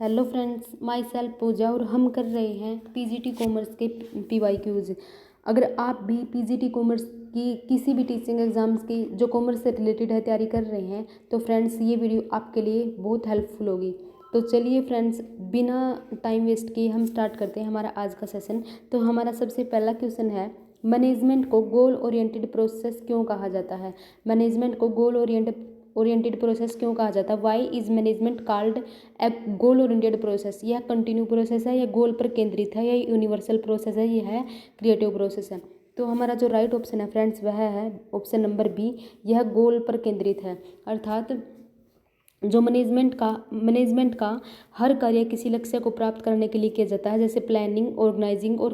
Hello friends, my self पूजा और हम कर रहे हैं पीजीटी कॉमर्स के पीवाईक्यूज़। अगर आप भी पीजीटी कॉमर्स की किसी भी टीचिंग एग्जाम्स की जो कॉमर्स से रिलेटेड है तैयारी कर रहे हैं तो फ्रेंड्स ये वीडियो आपके लिए बहुत हेल्पफुल होगी। तो चलिए फ्रेंड्स, बिना टाइम वेस्ट किए हम स्टार्ट करते हैं हमारा आज का सेशन। तो हमारा सबसे पहला क्वेश्चन है, मैनेजमेंट को गोल ओरिएंटेड प्रोसेस क्यों कहा जाता है। मैनेजमेंट को गोल ओरिएंटेड प्रोसेस क्यों कहा जाता है। Why is management called a goal oriented process. यह कंटिन्यू प्रोसेस है, यह गोल पर केंद्रित है, यह यूनिवर्सल प्रोसेस है, यह है क्रिएटिव प्रोसेस है। तो हमारा जो राइट ऑप्शन है फ्रेंड्स वह है ऑप्शन नंबर बी, यह गोल पर केंद्रित है। अर्थात जो मैनेजमेंट का हर कार्य किसी लक्ष्य को प्राप्त करने के लिए किया जाता है, जैसे प्लानिंग, ऑर्गेनाइजिंग और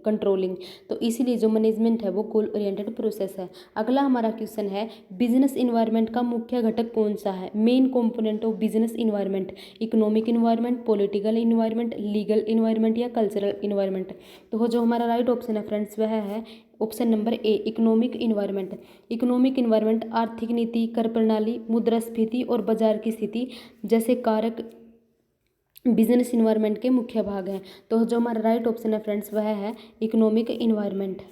कंट्रोलिंग। तो इसीलिए जो मैनेजमेंट है वो गोल ओरिएंटेड प्रोसेस है। अगला हमारा क्वेश्चन है, बिजनेस इन्वायरमेंट का मुख्य घटक कौन सा है। Main component of business environment, economic environment, political environment, legal environment या कल्चरल इन्वायरमेंट। तो जो हमारा राइट ऑप्शन है फ्रेंड्स वह है ऑप्शन नंबर ए, इकोनॉमिक इन्वायरमेंट। इकोनॉमिक इन्वायरमेंट आर्थिक नीति, कर प्रणाली, मुद्रास्फीति और बाजार की स्थिति जैसे कारक बिजनेस इन्वायरमेंट के मुख्य भाग हैं। तो जो हमारा राइट ऑप्शन है फ्रेंड्स वह है economic environment.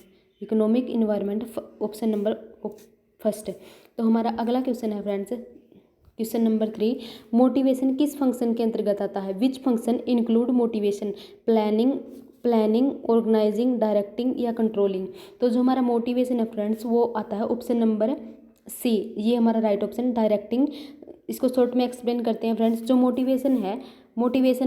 Economic environment option number first. तो हमारा अगला क्वेश्चन है फ्रेंड्स, क्वेश्चन नंबर 3, मोटिवेशन किस फंक्शन के अंतर्गत आता है। Which function include motivation, planning, organizing, directing या कंट्रोलिंग। तो जो हमारा मोटिवेशन है फ्रेंड्स वो आता है ऑप्शन नंबर सी, ये हमारा राइट ऑप्शन डायरेक्टिंग। इसको शॉर्ट में एक्सप्लेन करते हैं फ्रेंड्स। जो मोटिवेशन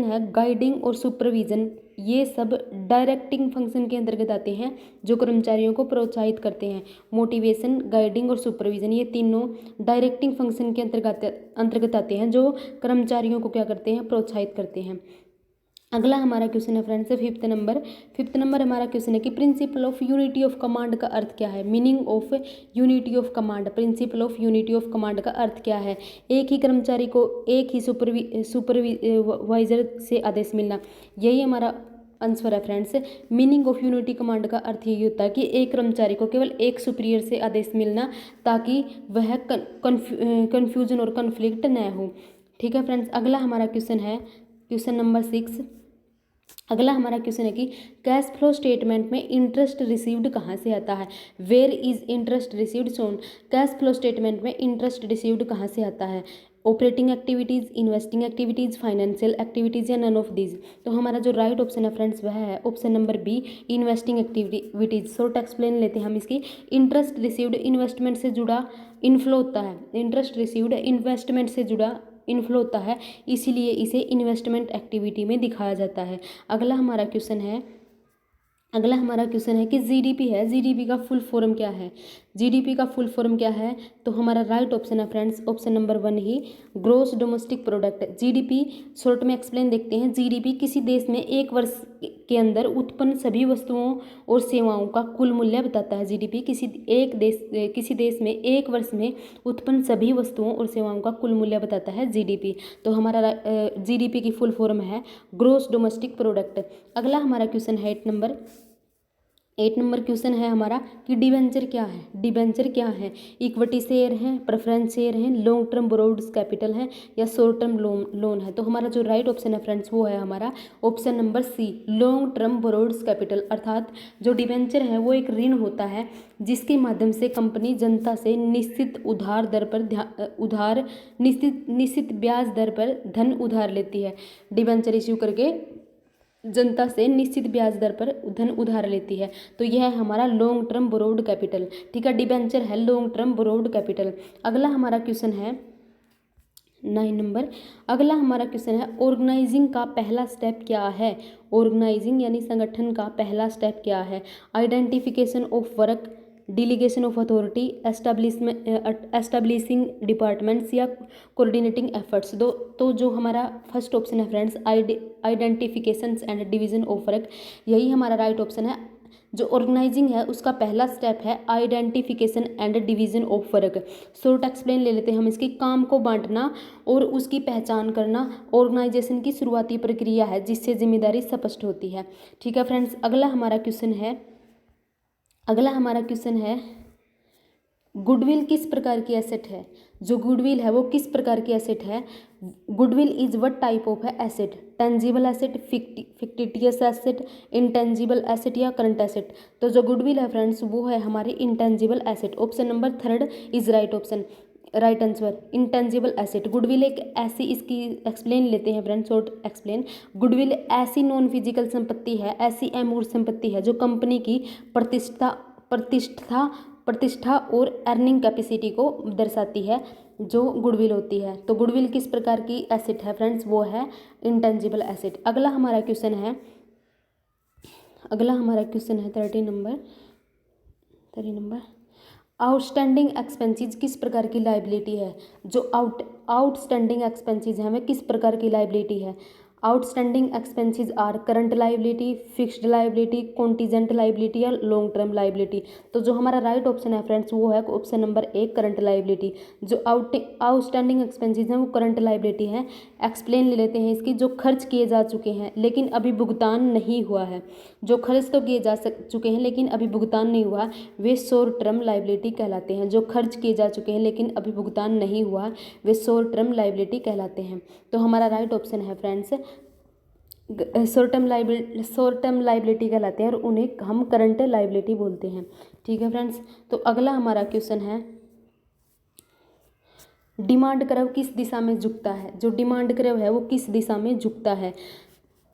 है गाइडिंग और सुपरविजन, ये सब डायरेक्टिंग फंक्शन के अंतर्गत आते हैं जो कर्मचारियों को प्रोत्साहित करते हैं। मोटिवेशन, गाइडिंग और सुपरविजन ये तीनों डायरेक्टिंग फंक्शन के अंतर्गत आते हैं जो कर्मचारियों को क्या करते हैं, प्रोत्साहित करते हैं। अगला हमारा क्वेश्चन है फ्रेंड्स फिफ्थ नंबर हमारा क्वेश्चन है कि principle of unity of command का अर्थ क्या है। Meaning of unity of command, principle of unity of command का अर्थ क्या है। एक ही कर्मचारी को एक ही सुपरवाइजर से आदेश मिलना, यही हमारा आंसर है friends. Meaning of unity command का अर्थ यही होता है कि एक कर्मचारी को केवल एक सुपीरियर से आदेश मिलना ताकि वह कन्फ्यूजन और कन्फ्लिक्ट न हो। ठीक है फ्रेंड्स, अगला हमारा क्वेश्चन है क्वेश्चन नंबर 6। अगला हमारा क्वेश्चन है कि कैश फ्लो स्टेटमेंट में इंटरेस्ट रिसीव्ड कहाँ से आता है। Where is interest received shown. Cash flow statement में इंटरेस्ट रिसीव्ड कहाँ से आता है। Operating activities, investing activities, financial activities या नन ऑफ दीज। तो हमारा जो राइट ऑप्शन है फ्रेंड्स वह है option number B, investing activities. Short explain लेते हैं हम इसकी। इंटरेस्ट रिसीव्ड इन्वेस्टमेंट से जुड़ा इनफ्लो होता है, इंटरेस्ट रिसीव्ड इन्वेस्टमेंट से जुड़ा इनफ्लो होता है, इसीलिए इसे इन्वेस्टमेंट एक्टिविटी में दिखाया जाता है। अगला हमारा क्वेश्चन है कि जीडीपी है, जीडीपी का फुल फॉर्म क्या है। जीडीपी का फुल फॉर्म क्या है, तो हमारा राइट ऑप्शन है फ्रेंड्स ऑप्शन नंबर 1 ही, gross domestic product. GDP short में एक्सप्लेन देखते हैं। जीडीपी किसी देश में एक वर्ष के अंदर उत्पन्न सभी वस्तुओं और सेवाओं का कुल मूल्य बताता है। जीडीपी किसी देश में एक वर्ष में उत्पन्न सभी वस्तुओं और सेवाओं का कुल मूल्य बताता है जीडीपी। तो हमारा जीडीपी की फुल फॉर्म है ग्रोस डोमेस्टिक प्रोडक्ट। अगला हमारा क्वेश्चन है 8 नंबर क्वेश्चन है हमारा कि डिबेंचर क्या है। डिबेंचर क्या है, इक्विटी शेयर है, प्रेफरेंस शेयर है, लॉन्ग टर्म बोरोड कैपिटल है या शॉर्ट टर्म लोन है। तो हमारा जो राइट ऑप्शन है फ्रेंड्स वो है हमारा option number C, long term borrowed capital. अर्थात जो डिबेंचर है वो एक ऋण होता है जिसके माध्यम से कंपनी जनता से निश्चित निश्चित ब्याज दर पर धन उधार लेती है। डिबेंचर इश्यू करके जनता से निश्चित ब्याज दर पर धन उधार लेती है। तो यह है हमारा लॉन्ग टर्म बोरोड कैपिटल। ठीक है, डिबेंचर है लॉन्ग टर्म बोरोड कैपिटल। अगला हमारा क्वेश्चन है 9 नंबर। अगला हमारा क्वेश्चन है ऑर्गेनाइजिंग का पहला स्टेप क्या है। ऑर्गेनाइजिंग यानी संगठन का पहला स्टेप क्या है। Identification of work, delegation of authority, establishing departments या कोऑर्डिनेटिंग एफर्ट्स। तो जो हमारा फर्स्ट ऑप्शन है friends identification and division of work, यही हमारा राइट ऑप्शन है। जो ऑर्गेनाइजिंग है उसका पहला स्टेप है identification and division of work. Short explain ले लेते हैं हम इसकी। काम को बांटना और उसकी पहचान करना ऑर्गेनाइजेशन की शुरुआती प्रक्रिया है जिससे जिम्मेदारी स्पष्ट होती है। ठीक है फ्रेंड्स, अगला हमारा क्वेश्चन है गुडविल किस प्रकार की एसेट है। जो गुडविल है वो किस प्रकार की एसेट है? Goodwill is what type of है asset? Tangible asset, fictitious asset, intangible asset या करंट एसेट? तो जो गुडविल है फ्रेंड्स वो है हमारी intangible asset. Option number third is right option, right answer intangible asset. Goodwill एक ऐसी, इसकी एक्सप्लेन लेते हैं फ्रेंड्स, शॉर्ट एक्सप्लेन। गुडविल ऐसी नॉन फिजिकल संपत्ति है, ऐसी अमूर्त संपत्ति है जो कंपनी की प्रतिष्ठा और अर्निंग कैपेसिटी को दर्शाती है, जो गुडविल होती है। तो गुडविल किस प्रकार की एसेट है फ्रेंड्स? वो है इंटेंजिबल एसेट। अगला हमारा क्वेश्चन है 30 नंबर। आउटस्टैंडिंग एक्सपेंसेस किस प्रकार की लाइबिलिटी है? जो आउटस्टैंडिंग एक्सपेंसेस हैं वह किस प्रकार की लाइबिलिटी है? Outstanding expenses are current liability, fixed liability, contingent liability या लॉन्ग टर्म लाइबिलिटी? तो जो हमारा राइट ऑप्शन है फ्रेंड्स वो है option number A, current liability. जो आउटस्टैंडिंग एक्सपेंसेस हैं वो करंट लाइबिलिटी हैं। एक्सप्लेन ले लेते हैं इसकी। जो खर्च किए जा चुके हैं लेकिन अभी भुगतान नहीं हुआ है, जो खर्च तो किए जा चुके हैं लेकिन अभी भुगतान नहीं हुआ, वे शॉर्ट टर्म लाइबिलिटी कहलाते हैं। जो खर्च किए जा चुके हैं लेकिन अभी भुगतान नहीं हुआ, वे शॉर्ट टर्म लाइबिलिटी कहलाते हैं। तो हमारा राइट ऑप्शन है फ्रेंड्स शॉर्ट टर्म लाइबिलिटी कहलाते हैं और उन्हें हम करंट लाइबिलिटी बोलते हैं। ठीक है फ्रेंड्स, तो अगला हमारा क्वेश्चन है डिमांड कर्व किस दिशा में झुकता है? जो डिमांड कर्व है वो किस दिशा में झुकता है?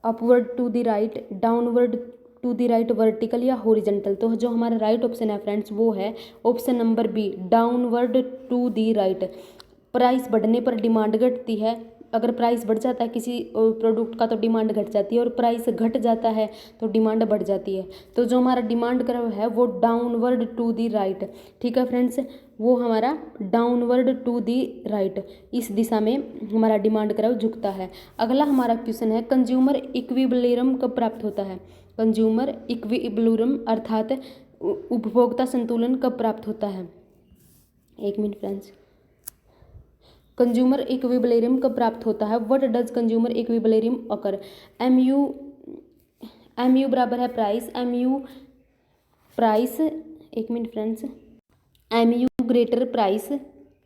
Upward to the right, downward to the right, vertical या हॉरिजॉन्टल? तो जो हमारा राइट ऑप्शन है फ्रेंड्स वो है option number B, downward to the right. Price बढ़ने पर डिमांड घटती है। अगर प्राइस बढ़ जाता है किसी प्रोडक्ट का तो डिमांड घट जाती है, और प्राइस घट जाता है तो डिमांड बढ़ जाती है। तो जो हमारा डिमांड कर्व है वो डाउनवर्ड टू द राइट। ठीक है फ्रेंड्स, वो हमारा डाउनवर्ड टू द राइट, इस दिशा में हमारा डिमांड कर्व झुकता है। अगला हमारा क्वेश्चन है कंज्यूमर इक्विलिब्रियम कब प्राप्त होता है? कंज्यूमर इक्विलिब्रियम अर्थात उपभोक्ता संतुलन कब प्राप्त होता है? एक मिनट फ्रेंड्स, कंज्यूमर इक्विलिब्रियम कब प्राप्त होता है? What does consumer equilibrium occur? M U बराबर है प्राइस, एक minute friends, M U greater price,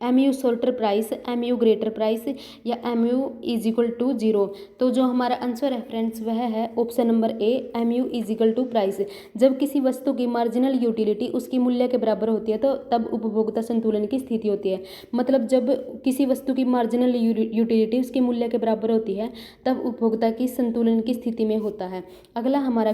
M U shorter price, M U greater price या M U is equal to zero? तो जो हमारा आंसर है फ्रेंड्स वह है option number A, M U is equal to price. जब किसी वस्तु की मार्जिनल यूटिलिटी उसकी मूल्य के बराबर होती है तो तब उपभोक्ता संतुलन की स्थिति होती है। मतलब जब किसी वस्तु की मार्जिनल यूटिलिटी उसके मूल्य के बराबर होती है तब उपभोक्ता की संतुलन की स्थिति में होता है। अगला हमारा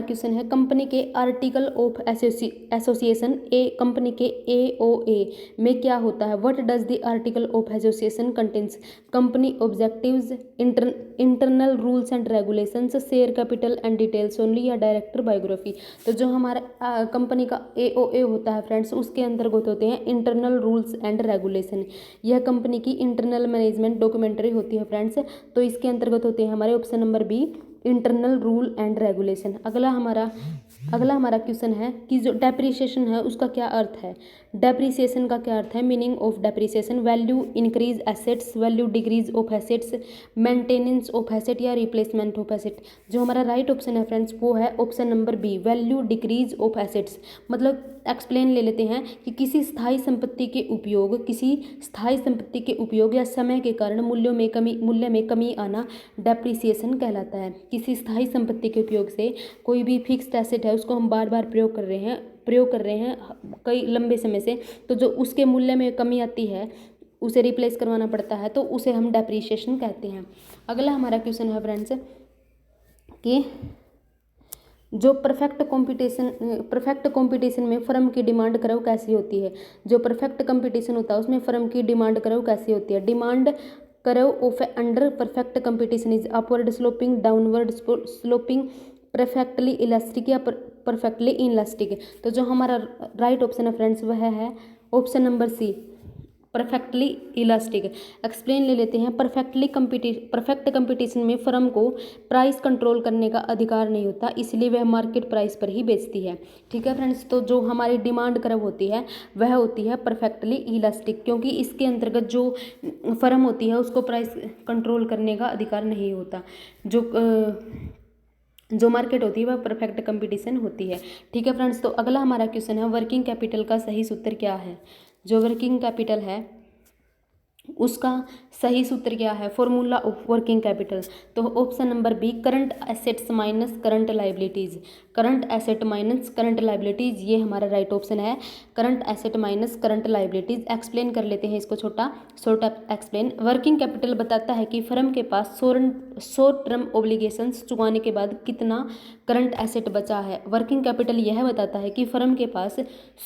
क्वेश्चन है कंपनी के आर्टिकल ऑफ एसोसिएशन कंपनी के AOA में क्या होता है? What does the article of association contains? Company objectives, internal rules and regulations, share capital and details only या डायरेक्टर बायोग्राफी? तो जो हमारा कंपनी का AOA होता है फ्रेंड्स उसके अंतर्गत होते हैं इंटरनल रूल्स एंड रेगुलेशन। यह कंपनी की इंटरनल मैनेजमेंट डॉक्यूमेंट्री होती है फ्रेंड्स, तो इसके अंतर्गत होते हैं हमारे option number B, internal rule and regulation. अगला हमारा क्वेश्चन है कि जो डेप्रिसिएशन है उसका क्या अर्थ है? डेप्रिसिएशन का क्या अर्थ है? Meaning of depreciation, value increase assets, value decrease of assets, maintenance of asset या रिप्लेसमेंट ऑफ एसेट? जो हमारा राइट ऑप्शन है फ्रेंड्स वो है option number B, value decrease of assets. मतलब एक्सप्लेन ले लेते हैं कि किसी स्थायी संपत्ति के उपयोग या समय के कारण मूल्य में कमी आना डेप्रिसिएशन कहलाता है। किसी स्थायी संपत्ति के उपयोग से कोई भी फिक्स्ड एसेट है उसको हम बार बार प्रयोग कर रहे हैं कई लंबे समय से, तो जो उसके मूल्य में कमी आती है उसे रिप्लेस करवाना पड़ता है तो उसे हम डेप्रिसिएशन कहते हैं। अगला हमारा क्वेश्चन है फ्रेंड्स कि जो परफेक्ट कंपटीशन में फर्म की डिमांड कर्व कैसी होती है? जो परफेक्ट कंपटीशन होता है उसमें फर्म की डिमांड कर्व कैसी होती है? Demand curve of under perfect competition is upward sloping, downward sloping, perfectly elastic या परफेक्टली इनलास्टिक? तो जो हमारा राइट ऑप्शन है फ्रेंड्स वह है option number C, perfectly elastic. Explain ले लेते हैं। परफेक्ट कंपटीशन में फर्म को प्राइस कंट्रोल करने का अधिकार नहीं होता, इसलिए वह मार्केट प्राइस पर ही बेचती है। ठीक है फ्रेंड्स, तो जो हमारी डिमांड कर्व होती है वह होती है परफेक्टली इलास्टिक, क्योंकि इसके अंतर्गत जो फर्म होती है उसको प्राइस कंट्रोल करने का अधिकार नहीं होता। जो मार्केट होती है वह परफेक्ट कंपटीशन होती है। ठीक है फ्रेंड्स, तो अगला हमारा क्वेश्चन है वर्किंग कैपिटल का सही सूत्र क्या है। जो वर्किंग कैपिटल है उसका सही सूत्र क्या है, फॉर्मूला ऑफ वर्किंग कैपिटल। तो option number B, current assets minus current liabilities. Current asset minus current liabilities, ये हमारा राइट ऑप्शन है। Current asset minus current liabilities. Explain कर लेते हैं इसको, छोटा एक्सप्लेन। वर्किंग कैपिटल बताता है कि फर्म के पास शॉर्ट टर्म ओब्लिगेशंस चुकाने के बाद कितना करंट एसेट बचा है। वर्किंग कैपिटल यह बताता है कि फर्म के पास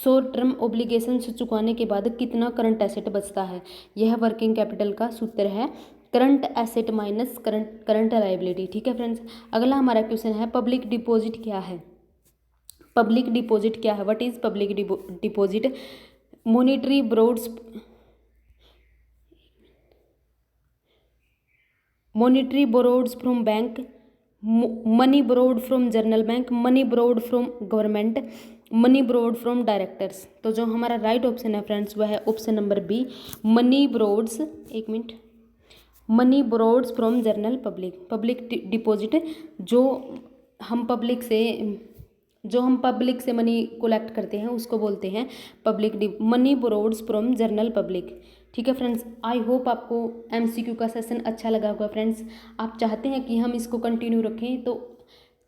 शॉर्ट टर्म ओब्लिगेशंस चुकाने के बाद कितना करंट एसेट बचता है। यह वर्किंग कैपिटल का सूत्र है, current asset minus current liability. ठीक है फ्रेंड्स, अगला हमारा क्वेश्चन है पब्लिक डिपॉजिट क्या है। पब्लिक डिपॉजिट क्या है, what is public deposit. Monetary borrowed from bank, money borrowed from general bank, money borrowed from government, money borrowed from directors. तो जो हमारा राइट ऑप्शन है फ्रेंड्स वह है option number B, money borrowed, एक minute, money borrowed from general public. Public deposit जो हम public से मनी कलेक्ट करते हैं उसको बोलते हैं money borrowed from general public. ठीक है फ्रेंड्स, आई होप आपको एमसीक्यू का सेशन अच्छा लगा होगा। फ्रेंड्स, आप चाहते हैं कि हम इसको कंटिन्यू रखें तो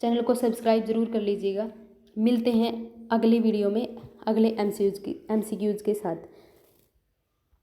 चैनल को सब्सक्राइब ज़रूर कर लीजिएगा। मिलते हैं अगली वीडियो में अगले एमसीक्यूज़ के साथ।